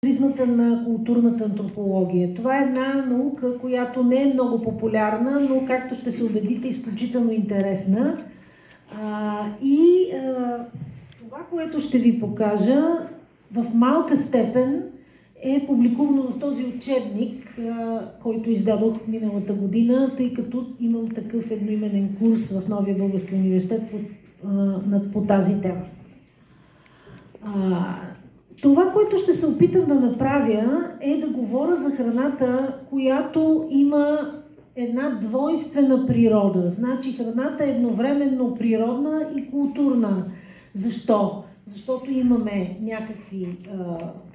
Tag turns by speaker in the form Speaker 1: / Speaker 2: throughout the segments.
Speaker 1: призмата на културната антропология. Това е една наука, която не е много популярна, но както ще се убедите, изключително интересна. Това, което ще ви покажа, в малка степен е публикувано в този учебник, който издадох миналата година, тъй като имам такъв едноименен курс в Новия български университет по тази тема. Това, което ще се опитам да направя, е да говоря за храната, която има една двойствена природа. Значи храната е едновременно природна и културна. Защо? Защото имаме някакви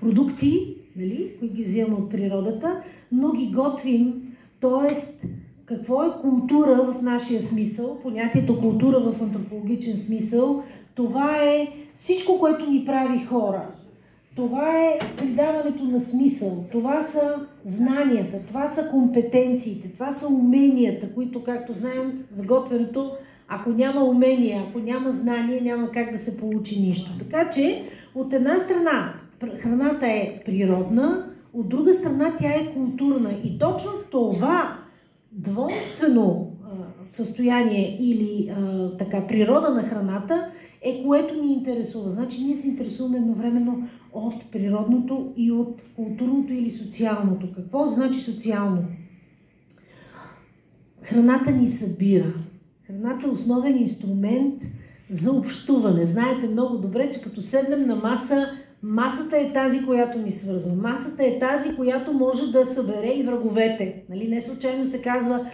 Speaker 1: продукти, нали, които ги взимаме от природата, но ги готвим. Тоест, какво е култура в нашия смисъл? Понятието култура в антропологичен смисъл, това е всичко, което ни прави хора. Това е придаването на смисъл, това са знанията, това са компетенциите, това са уменията, които, както знаем, за готвенето, ако няма умения, ако няма знания, няма как да се получи нищо. Така че, от една страна, храната е природна, от друга страна тя е културна. И точно това двойствено състояние или природа на храната е което ни интересува. Значи ние се интересуваме едновременно от природното и от културното или социалното. Какво значи социално? Храната ни събира. Храната е основен инструмент за общуване. Знаете много добре, че като седнем на маса, масата е тази, която ни свързва. Масата е тази, която може да събере и враговете. Нали? Не случайно се казва,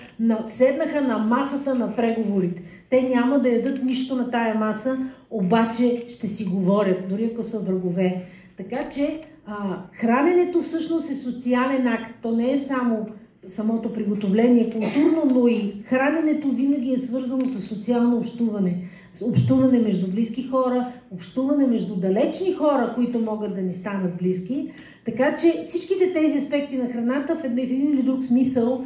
Speaker 1: седнаха на масата на преговорите. Те няма да ядат нищо на тая маса, обаче ще си говорят, дори ако са врагове. Така че храненето всъщност е социален акт. То не е само самото приготовление културно, но и храненето винаги е свързано с социално общуване. Общуване между близки хора, общуване между далечни хора, които могат да ни станат близки. Така че всичките тези аспекти на храната в един или друг смисъл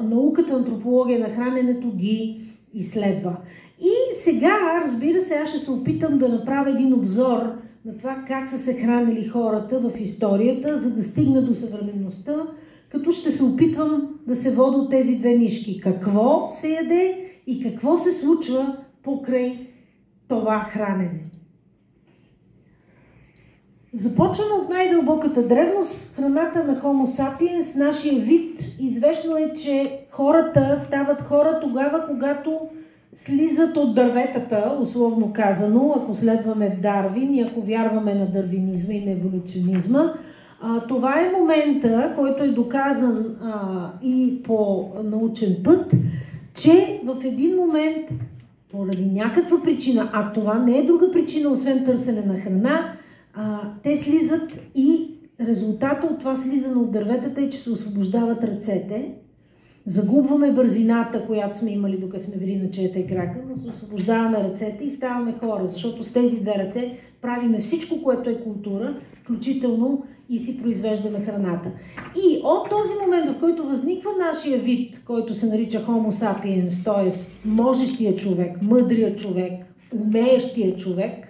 Speaker 1: науката, антропология на храненето ги изследва. И сега, разбира се, аз ще се опитам да направя един обзор на това как са се хранили хората в историята, за да стигна до съвременността, като ще се опитвам да се вода от тези две нишки. Какво се яде и какво се случва покрай това хранене. Започваме от най-дълбоката древност, храната на Homo sapiens, нашия вид. Известно е, че хората стават хора тогава, когато слизат от дърветата, условно казано, ако следваме в Дарвин и ако вярваме на дарвинизма и на еволюционизма. Това е момента, който е доказан и по научен път, че в един момент, поради някаква причина, а това не е друга причина, освен търсене на храна, те слизат и резултата от това слизане от дърветата е, че се освобождават ръцете. Загубваме бързината, която сме имали докато сме били на чета и крака, но се освобождаваме ръцете и ставаме хора, защото с тези две ръце правиме всичко, което е култура, включително и си произвеждаме храната. И от този момент, в който възниква нашия вид, който се нарича Homo sapiens, т.е. можещия човек, мъдрия човек, умеещия човек,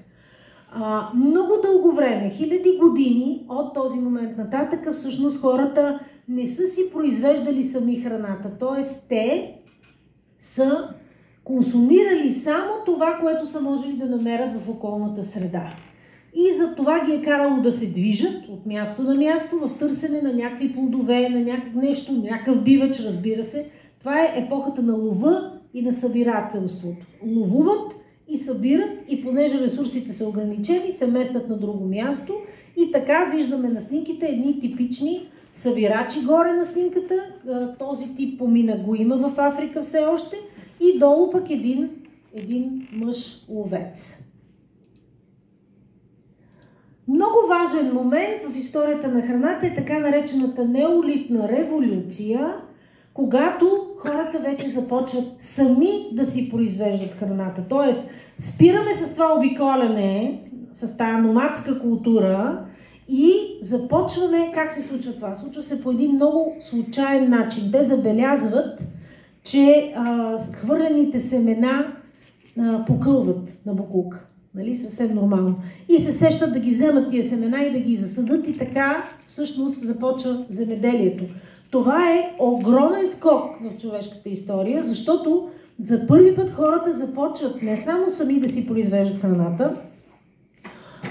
Speaker 1: много дълго време, хиляди години от този момент нататък, всъщност хората не са си произвеждали сами храната. Т.е. те са консумирали само това, което са можели да намерят в околната среда. И за това ги е карало да се движат от място на място в търсене на някакви плодове, на нещо, някакъв дивач, разбира се. Това е епохата на лова и на събирателството. Ловуват и събират и понеже ресурсите са ограничени, се местят на друго място и така виждаме на снимките едни типични събирачи горе на снимката. Този тип помина го има в Африка все още и долу пък един мъж ловец. Много важен момент в историята на храната е така наречената неолитна революция, когато хората вече започват сами да си произвеждат храната. Тоест, спираме с това обиколяне, с тази номадска култура и започваме, как се случва това? Случва се по един много случайен начин. Те забелязват, че хвърлените семена покълват на боклук. Нали, съвсем нормално. И се сещат да ги вземат тия семена и да ги засадат и така всъщност започва земеделието. Това е огромен скок в човешката история, защото за първи път хората започват не само сами да си произвеждат храната,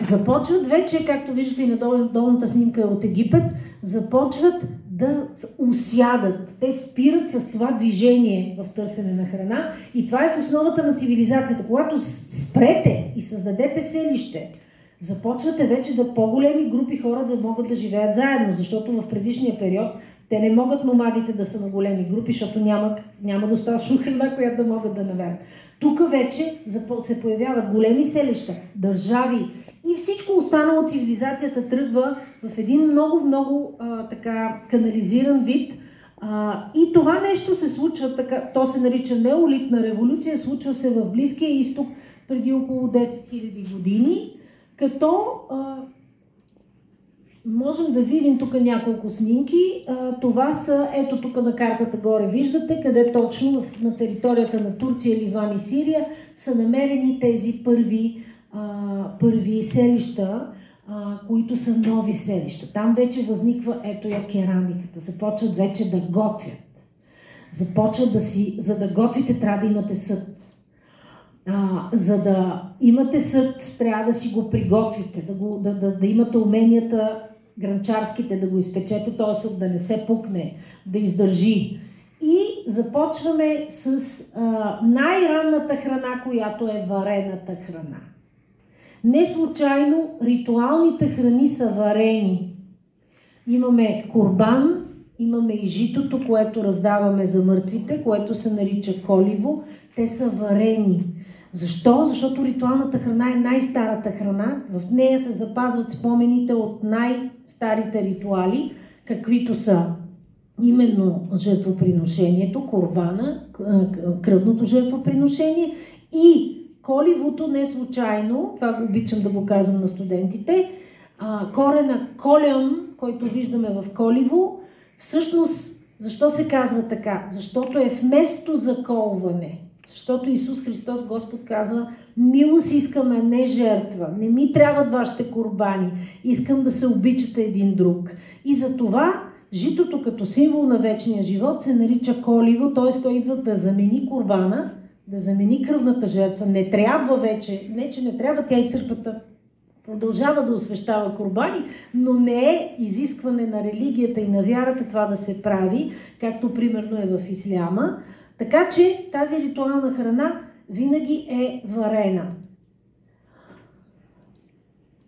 Speaker 1: започват вече, както виждате и на долната снимка от Египет, започват да усядат. Те спират с това движение в търсене на храна и това е в основата на цивилизацията. Когато спрете и създадете селище, започвате вече да по-големи групи хора да могат да живеят заедно, защото в предишния период те не могат номадите да са на големи групи, защото няма достатъчно храна, която да могат да намерят. Тук вече се появяват големи селища, държави и всичко останало цивилизацията тръгва в един много така канализиран вид. И това нещо се случва така, то се нарича неолитна революция, случва се в Близкия изток преди около 10 000 години, като можем да видим тук няколко снимки. Това са, ето тук на картата горе виждате, къде точно на територията на Турция, Ливан и Сирия са намерени тези първи селища, които са нови селища. Там вече възниква, ето я керамиката, започват вече да готвят. Започват за да готвите трябва да имате съд. За да имате съд, трябва да си го приготвите, да имате уменията гранчарските, да го изпечете, този съд да не се пукне, да издържи. И започваме с най-ранната храна, която е варената храна. Не случайно ритуалните храни са варени. Имаме курбан, имаме и житото, което раздаваме за мъртвите, което се нарича коливо. Те са варени. Защо? Защото ритуалната храна е най-старата храна. В нея се запазват спомените от най-старите ритуали, каквито са именно жертвоприношението, курбана, кръвното жертвоприношение и коливото не случайно, това го обичам да го казвам на студентите, корена колям, който виждаме в коливо, всъщност, защо се казва така? Защото е вместо заколване. Защото Исус Христос Господ казва: милост искаме, не жертва. Не ми трябват вашите курбани. Искам да се обичате един друг. И за това житото като символ на вечния живот се нарича коливо, т.е. той идва да замени курбана, да замени кръвната жертва. Не трябва вече, не че не трябва, тя и църквата продължава да освещава курбани, но не е изискване на религията и на вярата това да се прави, както примерно е в исляма. Така че тази ритуална храна винаги е варена.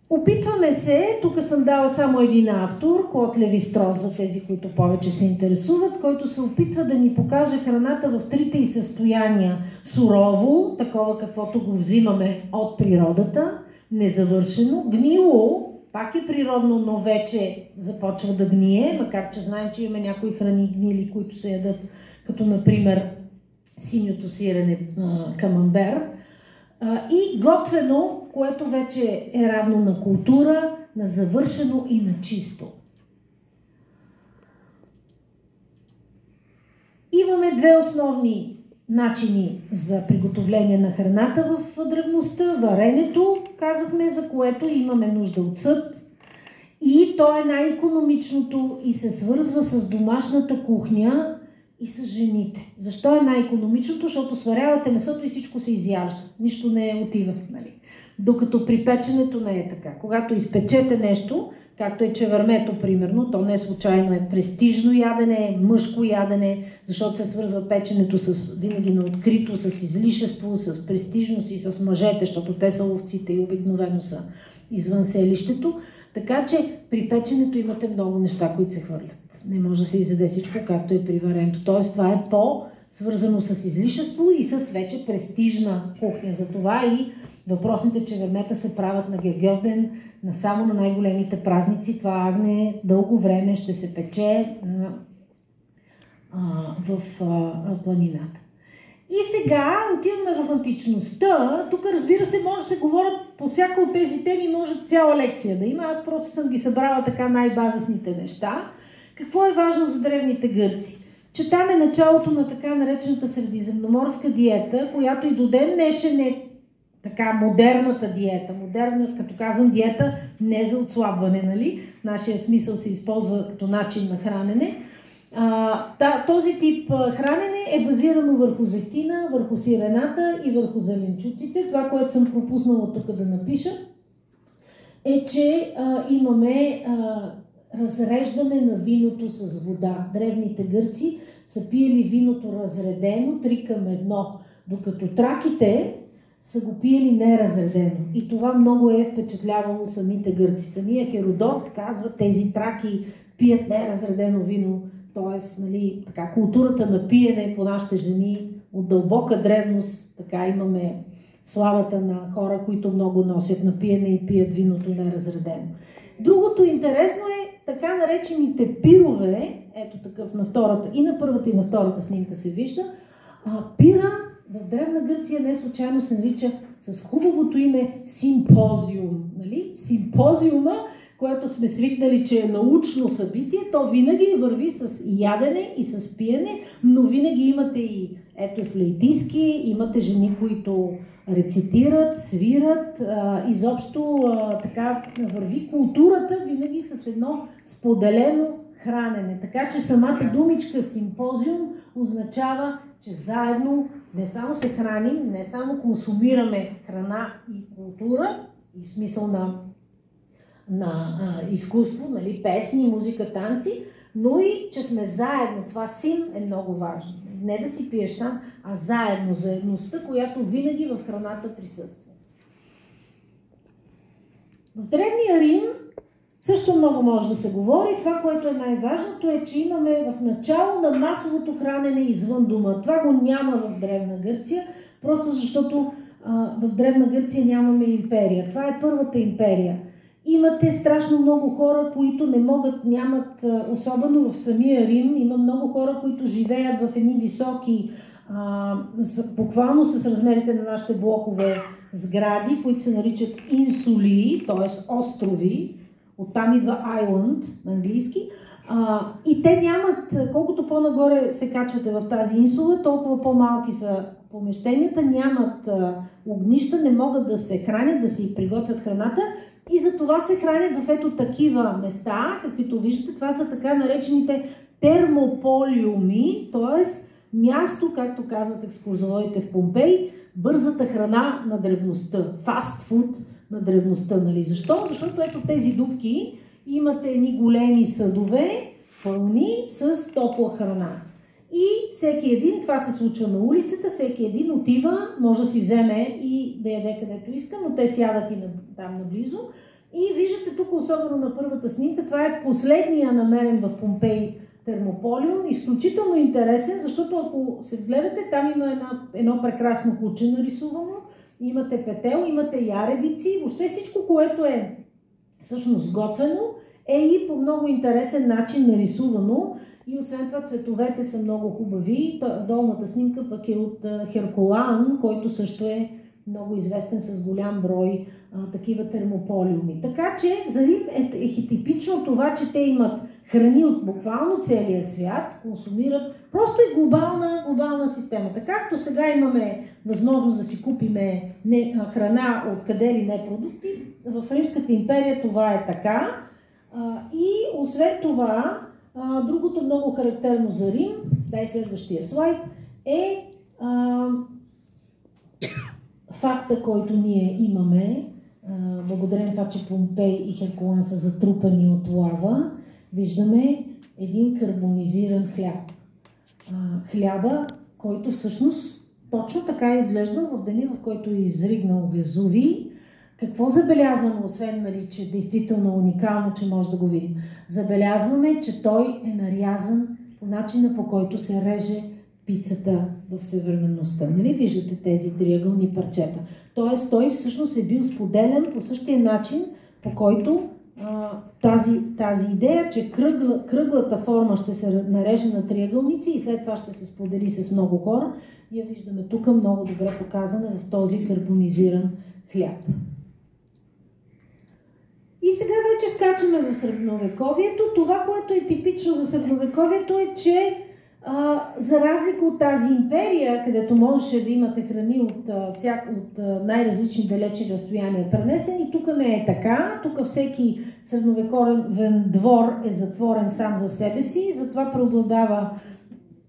Speaker 1: Опитваме се, тук съм дала само един автор, Клод Леви-Строс, за тези, които повече се интересуват, който се опитва да ни покаже храната в трите й състояния. Сурово, такова каквото го взимаме от природата, незавършено, гнило, пак е природно, но вече започва да гние, макар че знаем, че има някои храни гнили, които се ядат, като например синьото сирене камамбер, и готвено, което вече е равно на култура, на завършено и на чисто. Имаме две основни начини за приготовление на храната в древността. Варенето, казахме, за което имаме нужда от съд. И то е най-икономичното и се свързва с домашната кухня и с жените. Защо е най-икономичното? Защото сварявате месото и всичко се изяжда. Нищо не отива. Нали? Докато при печенето не е така. Когато изпечете нещо, както е чевърмето, примерно, то не случайно е престижно ядене, мъжко ядене, защото се свързва печенето с винаги на открито, с излишество, с престижност и с мъжете, защото те са ловците и обикновено са извън селището. Така че при печенето имате много неща, които се хвърлят. Не може да се изяде всичко, както е при варенето. Тоест, това е по-свързано с излишество и с вече престижна кухня. Затова и въпросните чевърмета се правят на Гергьовден, само на най-големите празници. Това агне дълго време ще се пече в планината. И сега отиваме в античността. Тук, разбира се, може да се говорят по всяка от тези теми, може цяла лекция да има. Аз просто съм ги събрала така най-базисните неща. Какво е важно за древните гърци? Че там е началото на така наречената средиземноморска диета, която и до ден днешен е така модерната диета. Модерна, като казвам диета, не за отслабване, нали? Нашия смисъл се използва като начин на хранене. Този тип хранене е базирано върху зехтина, върху сирената и върху зеленчуците. Това, което съм пропуснала тук да напиша, е, че имаме разреждане на виното с вода. Древните гърци са пиели виното разредено 3:1, докато траките са го пиели неразредено. И това много е впечатлявало самите гърци. Самия Херодот казва, тези траки пият неразредено вино. Тоест, нали, така, културата на пиене по нашите жени от дълбока древност, така имаме славата на хора, които много носят на пиене и пият виното неразредено. Другото интересно е така наречените пирове, ето такъв на втората, и на първата и на втората снимка се вижда. Пира в Древна Гърция не случайно се нарича с хубавото име симпозиум. Нали? Симпозиума, което сме свикнали, че е научно събитие, то винаги върви с ядене и с пиене, но винаги имате и ето флейтистки, имате жени, които рецитират, свират, изобщо така върви културата винаги с едно споделено хранене. Така че самата думичка симпозиум означава, че заедно не само се храним, не само консумираме храна и култура, и смисъл на изкуство, нали, песни, музика, танци, но и че сме заедно. Това син е много важно. Не да си пиеш сам, а заедно, заедността, която винаги в храната присъства. В Древния Рим също много може да се говори. Това, което е най-важното, е, че имаме в начало на масовото хранене извън дома. Това го няма в Древна Гърция, просто защото в Древна Гърция нямаме империя. Това е първата империя. Имате страшно много хора, които не могат, нямат, особено в самия Рим, има много хора, които живеят в едни високи, буквално с размерите на нашите блокове сгради, които се наричат инсулии, т.е. острови, оттам идва island на английски, и те нямат, колкото по-нагоре се качвате в тази инсула, толкова по-малки са помещенията, нямат огнища, не могат да се хранят, да си приготвят храната, и за това се хранят в ето такива места, каквито виждате. Това са така наречените термополиуми, т.е. място, както казват екскурзоводите в Помпей, бързата храна на древността, фастфуд на древността. Нали? Защо? Защото ето в тези дупки имате едни големи съдове, пълни с топла храна. И всеки един, това се случва на улицата, всеки един отива, може да си вземе и да яде където иска, но те сядат и там наблизо. И виждате тук, особено на първата снимка, това е последния намерен в Помпей термополиум, изключително интересен, защото ако се гледате, там има едно прекрасно куче нарисувано, имате петел, имате яребици, въобще всичко, което е всъщност сготвено, е и по много интересен начин нарисувано. И освен това цветовете са много хубави. Долната снимка пък е от Херкулан, който също е много известен с голям брой такива термополиуми. Така че за Рим е типично това, че те имат храни от буквално целия свят, консумират, просто е глобална системата. Както сега имаме възможност да си купиме храна откъде ли не продукти, в Римската империя това е така. И освен това, другото много характерно за Рим, дай следващия слайд, е факта, който ние имаме, благодарение това, че Помпей и Херкулан са затрупани от лава, виждаме един карбонизиран хляб. Хляба, който всъщност точно така е изглеждал в деня, в който е изригнал Везувий. Какво забелязваме, освен, нали, че действително е уникално, че може да го видим? Забелязваме, че той е нарязан по начина, по който се реже пицата в съвременността. Нали? Виждате тези триъгълни парчета. Тоест, той всъщност е бил споделен по същия начин, по който тази идея, че кръглата форма ще се нареже на триъгълници и след това ще се сподели с много хора, я виждаме тук много добре показана в този карбонизиран хляб. И сега вече скачаме в средновековието. Това, което е типично за средновековието, е, че За разлика от тази империя, където можеше да имате храни от най-различни далечни разстояния пренесени, тук не е така. Тук всеки средновековен двор е затворен сам за себе си, затова преобладава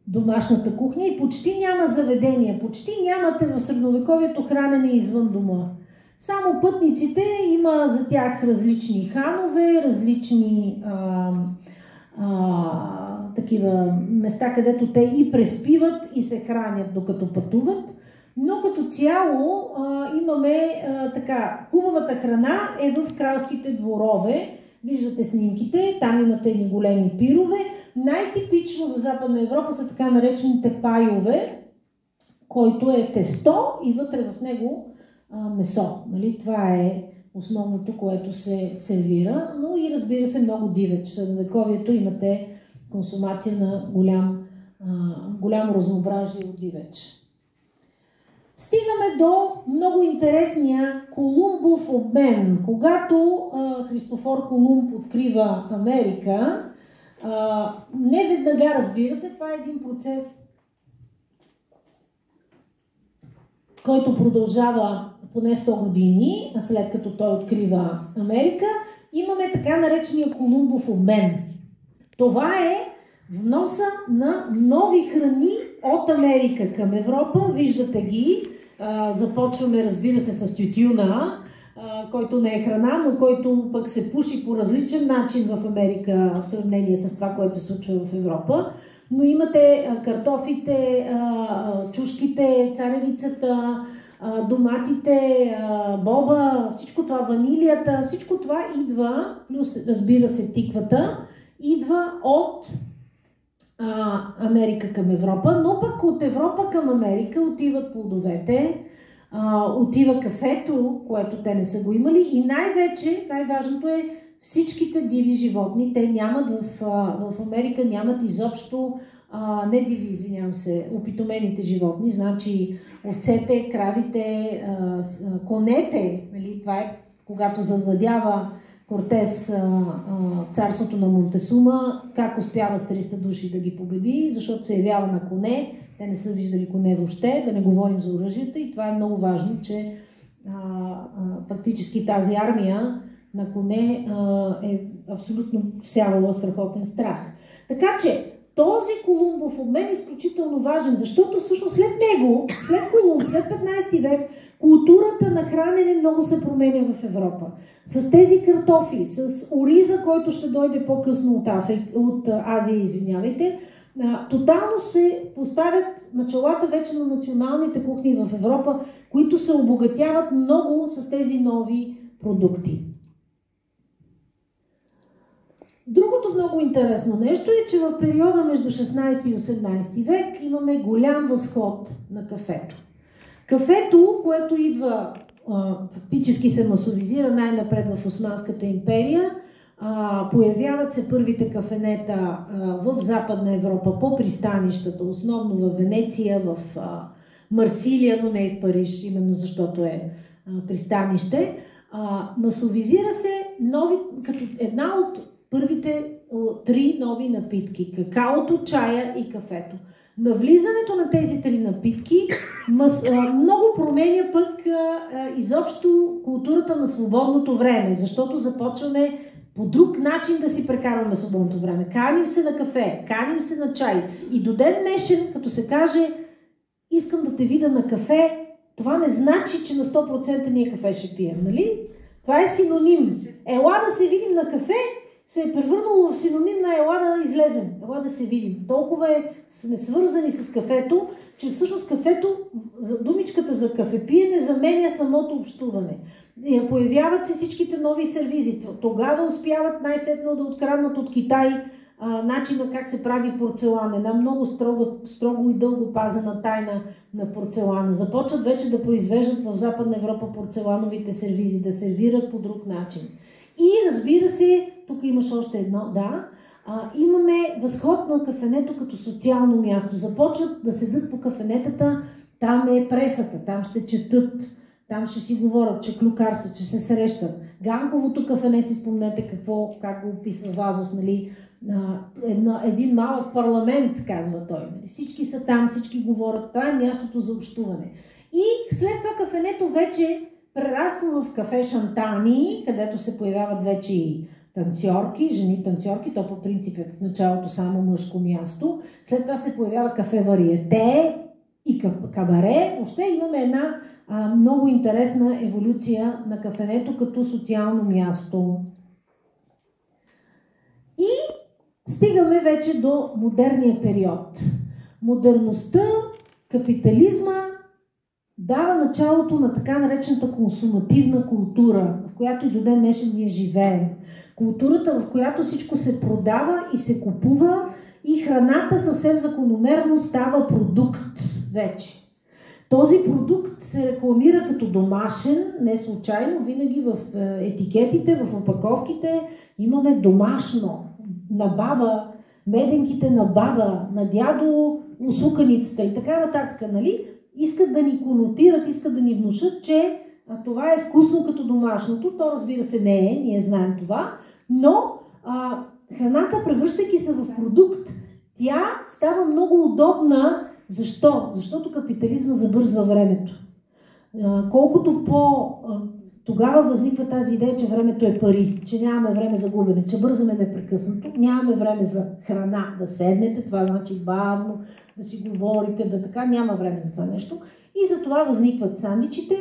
Speaker 1: домашната кухня и почти няма заведения. Почти нямате в средновековието хранене извън дома. Само пътниците, има за тях различни ханове, различни такива места, където те и преспиват и се хранят докато пътуват, но като цяло имаме така, хубавата храна е в кралските дворове. Виждате снимките, там имате едни големи пирове. Най-типично за Западна Европа са така наречените пайове, който е тесто и вътре в него месо. Нали? Това е основното, което се сервира, но и разбира се много дивеч. В средновековието имате консумация на голямо разнообразие от дивеч. Стигаме до много интересния Колумбов обмен. Когато Христофор Колумб открива Америка, не веднага, разбира се, това е един процес, който продължава поне 100 години, след като той открива Америка. Имаме така наречения Колумбов обмен. Това е вноса на нови храни от Америка към Европа. Виждате ги. Започваме, разбира се, с тютюна, който не е храна, но който пък се пуши по различен начин в Америка в сравнение с това, което се случва в Европа. Но имате картофите, чушките, царевицата, доматите, боба, всичко това, ванилията, всичко това идва, плюс разбира се тиквата, идва от Америка към Европа, но пък от Европа към Америка отиват плодовете, отива кафето, което те не са го имали, и най-вече, най-важното е всичките диви животни. Те нямат в Америка, нямат изобщо, не диви, извинявам се, опитомените животни, значи овцете, кравите, конете, нали, това е когато завладява Кортес царството на Монтесума, как успява с 300 души да ги победи, защото се явява на коне, те не са виждали коне въобще, да не говорим за оръжията, и това е много важно, че фактически тази армия на коне е абсолютно всявала страхотен страх. Така че този Колумбов обмен е изключително важен, защото всъщност след него, след Колумб, след 15 век, културата на хранене много се променя в Европа. С тези картофи, с ориза, който ще дойде по-късно от Азия, извинявайте, тотално се поставят началата вече на националните кухни в Европа, които се обогатяват много с тези нови продукти. Другото много интересно нещо е, че в периода между 16 и 18 век имаме голям възход на кафето. Кафето, което идва, фактически се масовизира най-напред в Османската империя, появяват се първите кафенета в Западна Европа по пристанищата, основно в Венеция, в Марсилия, но не и в Париж, именно защото е пристанище. Масовизира се като една от първите 3 нови напитки – какаото, чая и кафето. Навлизането на тези 3 напитки много променя пък изобщо културата на свободното време, защото започваме по друг начин да си прекарваме свободното време. Каним се на кафе, каним се на чай. И до ден днешен, като се каже искам да те видя на кафе, това не значи, че на 100% ние кафе ще пием, нали? Това е синоним. Ела да се видим на кафе се е превърнало в синоним на ела да излезем, ела да се видим. Толкова сме свързани с кафето, че всъщност кафето, думичката за кафепиене заменя самото общуване. Появяват се всичките нови сервизи. Тогава успяват най-сетно да откраднат от Китай начина как се прави порцелан. Една много строго и дълго пазена тайна на порцелана. Започват вече да произвеждат в Западна Европа порцелановите сервизи, да сервират по друг начин. И разбира се, тук имаш още едно, да, имаме възход на кафенето като социално място. Започват да седат по кафенетата, там е пресата, там ще четат, Там ще си говорят, че клюкарстват, че се срещат. Ганковото кафене, си спомнете как го описва Вазов, нали? Един малък парламент, казва той. Всички са там, всички говорят. Това е мястото за общуване. И след това кафенето вече прераства в кафе Шантани, където се появяват вече и танцорки, жени танцорки, то по принцип е в началото само мъжко място. След това се появява кафе Вариете и кабаре. Въобще имаме една много интересна еволюция на кафенето като социално място. И стигаме вече до модерния период. Модерността, капитализма дава началото на така наречената консумативна култура, в която и до ден днешен ние живеем. Културата, в която всичко се продава и се купува и храната съвсем закономерно става продукт вече. Този продукт се рекламира като домашен, не случайно, винаги в етикетите, в опаковките имаме домашно, на баба, меденките на баба, на дядо, усуканицата и така нататък, нали? Искат да ни конотират, искат да ни внушат, че това е вкусно като домашното. То, разбира се, не е, ние знаем това, но храната, превръщайки се в продукт, тя става много удобна. Защо? Защото капитализма забързва времето. Колкото тогава възниква тази идея, че времето е пари, че нямаме време за губене, че бързаме непрекъснато, нямаме време за храна, да седнете, това значи бавно, да си говорите, да така, няма време за това нещо. И затова възникват сандвичите,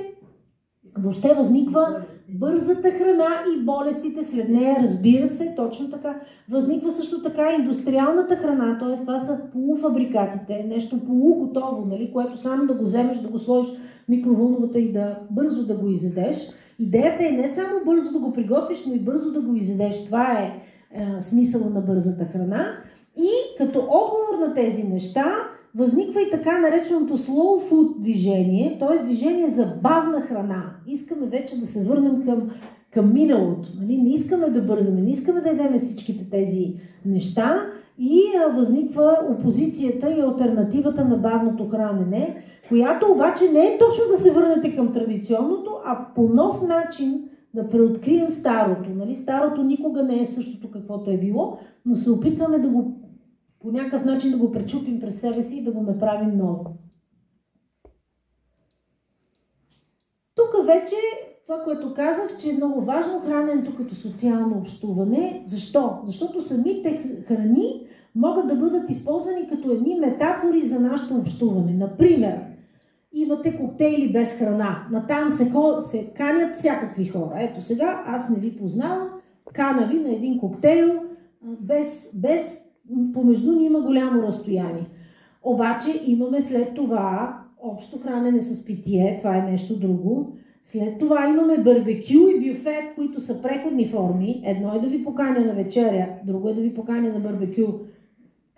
Speaker 1: въобще възниква бързата храна и болестите след нея, разбира се, точно така. Възниква също така индустриалната храна, т.е. това са полуфабрикатите, нещо полуготово, нали, което само да го вземеш, да го сложиш в микровълновата и да бързо да го изедеш. Идеята е не само бързо да го приготвиш, но и бързо да го изедеш. Това е смисъла на бързата храна. И като отговор на тези неща възниква и така нареченото slow food движение, т.е. движение за бавна храна. Искаме вече да се върнем към миналото. Нали? Не искаме да бързаме, не искаме да ядем всичките тези неща и възниква опозицията и алтернативата на бавното хранене, която обаче не е точно да се върнете към традиционното, а по нов начин да преоткрием старото. Нали? Старото никога не е същото каквото е било, но се опитваме да го по някакъв начин да го пречупим през себе си и да го направим ново. Тук вече това, което казах, че е много важно храненето като социално общуване. Защо? Защото самите храни могат да бъдат използвани като едни метафори за нашето общуване. Например, имате коктейли без храна. Натам се канят всякакви хора. Ето сега, аз не ви познавам, кана ви на един коктейл без помежду ни има голямо разстояние. Обаче имаме след това общо хранене с питие, това е нещо друго. След това имаме барбекю и бюфет, които са преходни форми. Едно е да ви поканя на вечеря, друго е да ви поканя на барбекю,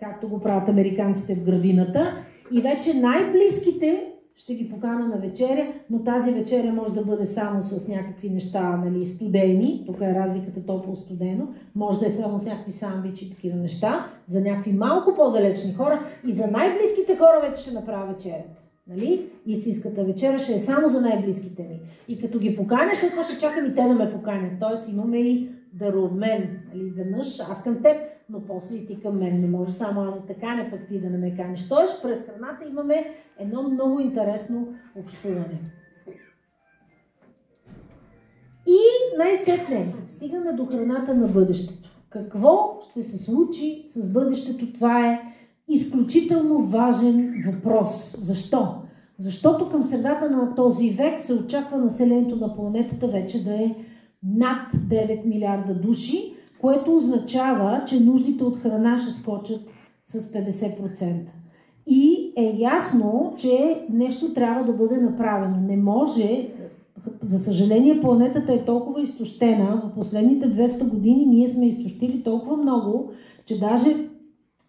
Speaker 1: както го правят американците в градината. И вече най-близките ще ги покана на вечеря, но тази вечеря може да бъде само с някакви неща, нали, студени. Тук е разликата топло-студено. Може да е само с някакви сандвичи и такива неща. За някакви малко по-далечни хора и за най-близките хора вече ще направя вечерята. Нали? Истинската вечеря ще е само за най-близките ми. И като ги поканя, след това ще чакам и те да ме поканят. Тоест имаме и дарообмен. Нали? Веднъж аз към теб, но после и ти към мен. Не може само аз да те каня, пък ти да не ме каниш. Тоест през храната имаме едно много интересно общуване. И най-сетне стигаме до храната на бъдещето. Какво ще се случи с бъдещето? Това е изключително важен въпрос. Защо? Защото към средата на този век се очаква населението на планетата вече да е над 9 милиарда души, което означава, че нуждите от храна ще скочат с 50%. И е ясно, че нещо трябва да бъде направено. Не може, за съжаление, планетата е толкова изтощена. В последните 200 години ние сме изтощили толкова много, че даже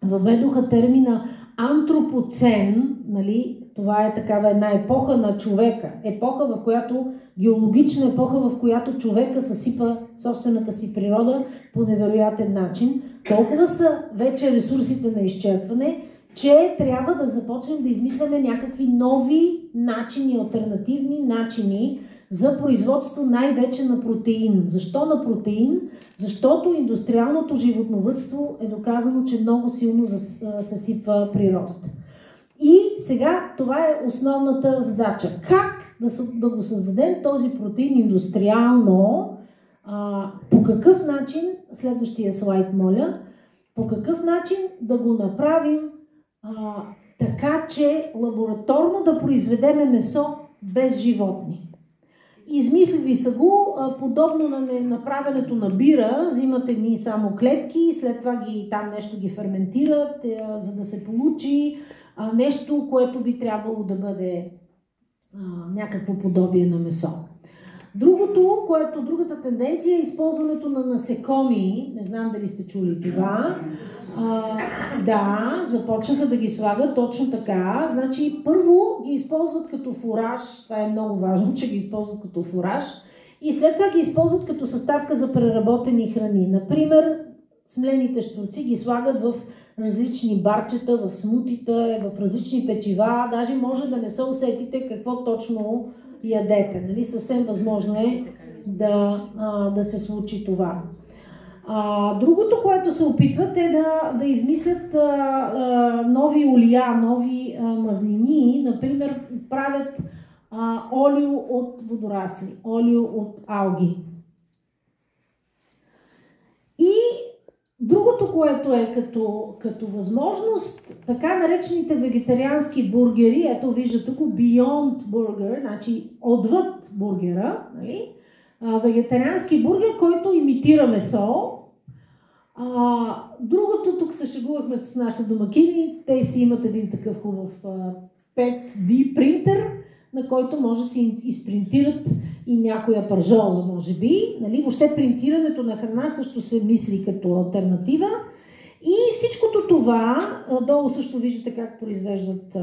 Speaker 1: въведоха термина антропоцен, нали? Това е такава една епоха на човека. Епоха, в която, геологична епоха, в която човека съсипа собствената си природа по невероятен начин. Толкова са вече ресурсите на изчерпване, че трябва да започнем да измисляме някакви нови начини, алтернативни начини за производство най-вече на протеин. Защо на протеин? Защото индустриалното животновъдство е доказано, че много силно съсипва природата. И сега това е основната задача. Как да го създадем този протеин индустриално? По какъв начин, следващия слайд моля, по какъв начин да го направим така, че лабораторно да произведеме месо без животни. Измислили са го, подобно на направенето на бира, взимат едни само клетки, след това там нещо ги ферментират, за да се получи нещо, което би трябвало да бъде някакво подобие на месо. Другата тенденция е използването на насекоми. Не знам дали сте чули това. Да, започнаха да ги слагат точно така. Значи, първо ги използват като фураж. Това е много важно, че ги използват като фураж. И след това ги използват като съставка за преработени храни. Например, смлените щурци ги слагат в различни барчета, в смутита, в различни печива. Даже може да не се усетите какво точно ядете. Нали? Съвсем възможно е да се случи това. Другото, което се опитват е да измислят нови олия, нови мазнини. Например, правят олио от водорасли, олио от алги. И другото, което е като възможност, така наречените вегетариански бургери, ето вижда тук Beyond Burger, значи отвъд бургера, нали? Вегетариански бургер, който имитира месо. Другото, тук се шегувахме с нашите домакини, те си имат един такъв хубав 5D принтер, на който може да си изпринтират и някоя пържола, може би. Нали? Въобще принтирането на храна също се мисли като алтернатива. И всичкото това, долу също виждате как произвеждат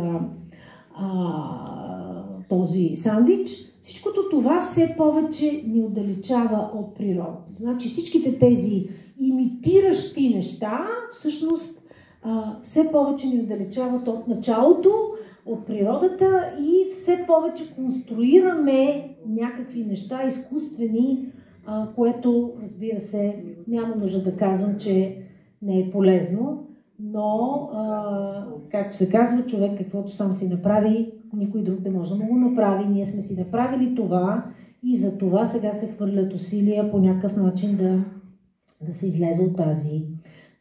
Speaker 1: този сандвич, всичкото това все повече ни отдалечава от природата. Значи всичките тези имитиращи неща, всъщност все повече ни отдалечават от началото, от природата и все повече конструираме някакви неща изкуствени, което, разбира се, няма нужда да казвам, че не е полезно, но, както се казва, човек каквото сам си направи, никой друг не може да му го направи. Ние сме си направили това и за това сега се хвърлят усилия по някакъв начин да се излезе от тази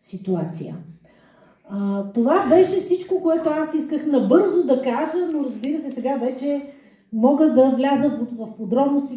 Speaker 1: ситуация. Това беше всичко, което аз исках набързо да кажа, но разбира се, сега вече мога да вляза в подробности,